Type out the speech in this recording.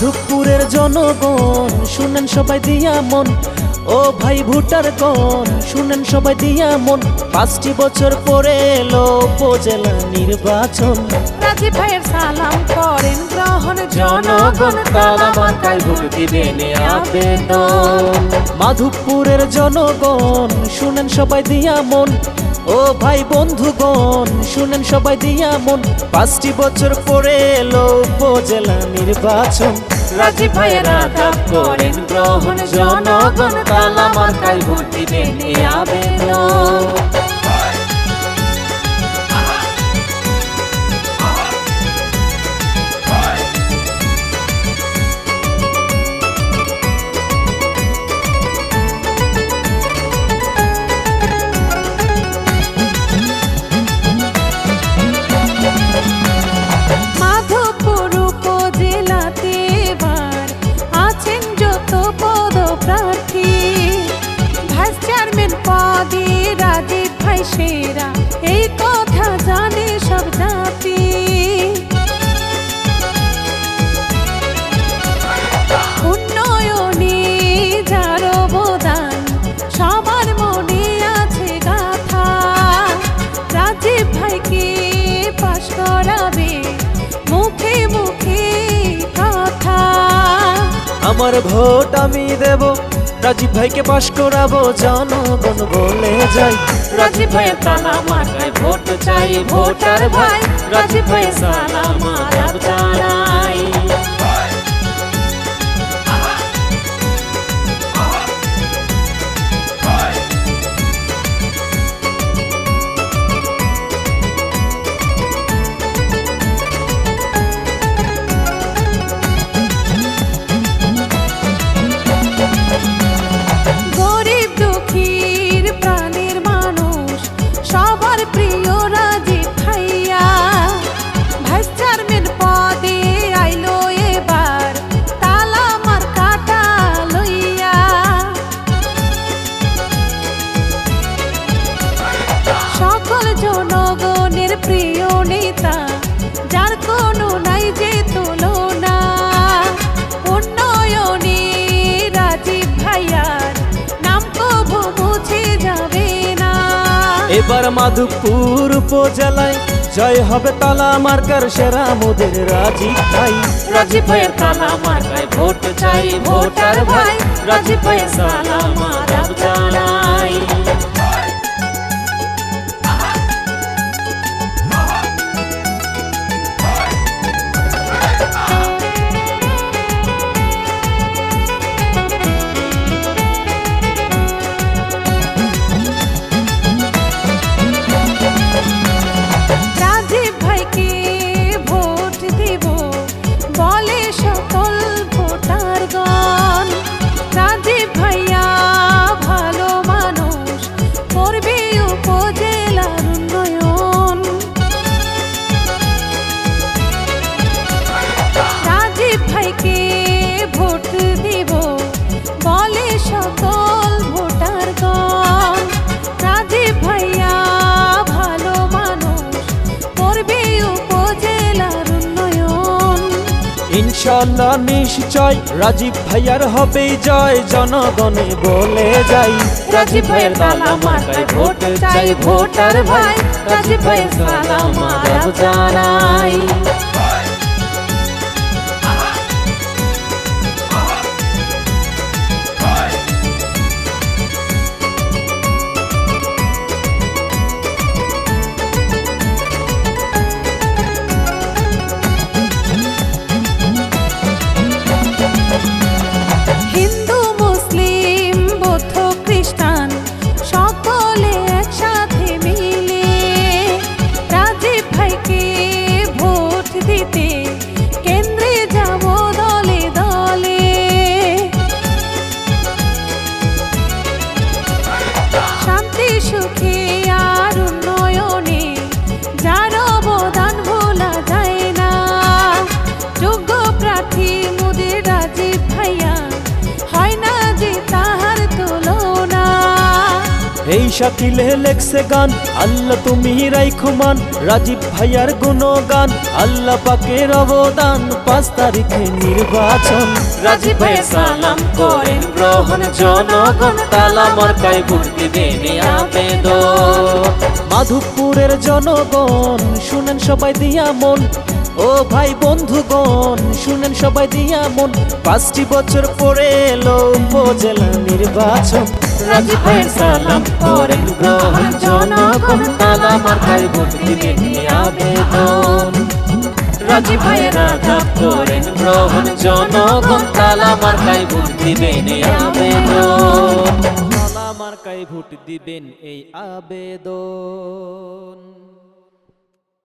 মাধবপুরের জনগণ শুনেন সবাই দিয়া মন, ও ভাই ভোটার গণ শুনেন সবাই দিয়া মন। 5টি বছর পরে এলো উপজেলা নির্বাচন, রাজীব ভাইয়ের সালাম করেন গ্রহণ জনগণ, তালা মার্কায় ভোট দিবেন আবেদন। মাধবপুরের জনগণ শুনেন সবাই দিয়া মন, ও ভাই বন্ধুগণ শুনেন সবাই দিয়া মন। 5টি বছর পরে এলো উপজেলা নির্বাচন, রাজীব ভাইয়ের আদাব করেন গ্রহণ জনগণ, তালা মার্কায় ভোট দিবেন আবেদন। মাধবপুর উপজেলাতে এবার আছেন যত পদপ্রার্থী, ভাইস চেয়ারম্যান পদে রাজীব ভাই সেরা, এই কথা জানে সব জাতি। উন্নয়নে যার অবদান সবার মনে আছে গাথা, রাজীব ভাইকে পাশ করাবে মুখে মুখে কথা। আমার ভোট আমি দেব, রাজীব ভাইকে পাশ করাবো, জনগণ বলে যাই। রাজীব ভাইয়ের তালা মার্কায় ভোট চাই ভোটার ভাই, রাজীব ভাইয়ের সালাম আদাব জানাই। গরিব দুঃখীর প্রাণের মানুষ সবার প্রিয় রাজীব ভাইয়া, ভাইস চেয়ারম্যান পদে আইলো এবার তালা মার্কাটা লইয়া। সকল জনগণের প্রিয় নেতা, যার কোনো নাই যে তুলনা, উন্নয়নে রাজীব ভাইয়ার নাম কবু মুছে যাবে না। এবার মাধবপুর উপজেলায় জয় হবে তালা মার্কার সেরা মোদের রাজীব ভাই। রাজীব ভাইয়ের তালা মার্কায় ভোট চাই ভোটার ভাই, রাজীব ভাইয়ের সালাম আদাব জানাই। রাজীব ভাইকে ভোট দেব বলে সকল ভোটারগণ, রাজীব ভাইয়া ভালো মানুষ, করবে উপজেলার উন্নয়ন। রাজীব ভাইকে ভোট দেব বলে সকল ভোটারগণ, রাজীব ভাইয়া ভালো মানুষ, করবে উপজেলার উন্নয়ন। ইনশাল্লাহ নিশ্চয় রাজীব ভাইয়ার হবে জয়, জনগণে বলে যাই। রাজীব ভাইয়ের তালা মার্কায় ভোট চাই ভোটার ভাই, রাজীব ভাইয়ের সালাম আদাব জানাই। হিন্দু মুসলিম বৌদ্ধ খ্রিস্টান সকলে একসাথে মিলে রাজীব ভাইকে ভোট শাকিলে লেখছে গান, আল্লাহ তুমি রাইখো মান। রাজীব ভাইয়ার গুণগান, আল্লাহ পাকের অবদান। 5 তারিখে নির্বাচন, রাজীব ভাই সালাম করেন গ্রহণ, জনগণ তালা মার্কায় ভোট দিবেন আবেদন। মাধবপুরের জনগণ শুনেন সবাই দিয়া মন, ও ভাই বন্ধুগণ শুনেন সবাই দিয়া মন। 5টি বছর পরে এলো উপজেলা নির্বাচন, রাজীব ভাই সালাম করেন গ্রহণ, জনগণ তালা মার্কায় ভোট দিবেন আবেদন। রাজীব ভাইয়ের আদাব করেন গ্রহণ, জনগণ তালা মার্কায় ভোট দিবেন আবেদন। তালা মার্কায় ভোট দিবেন এই আবেদন।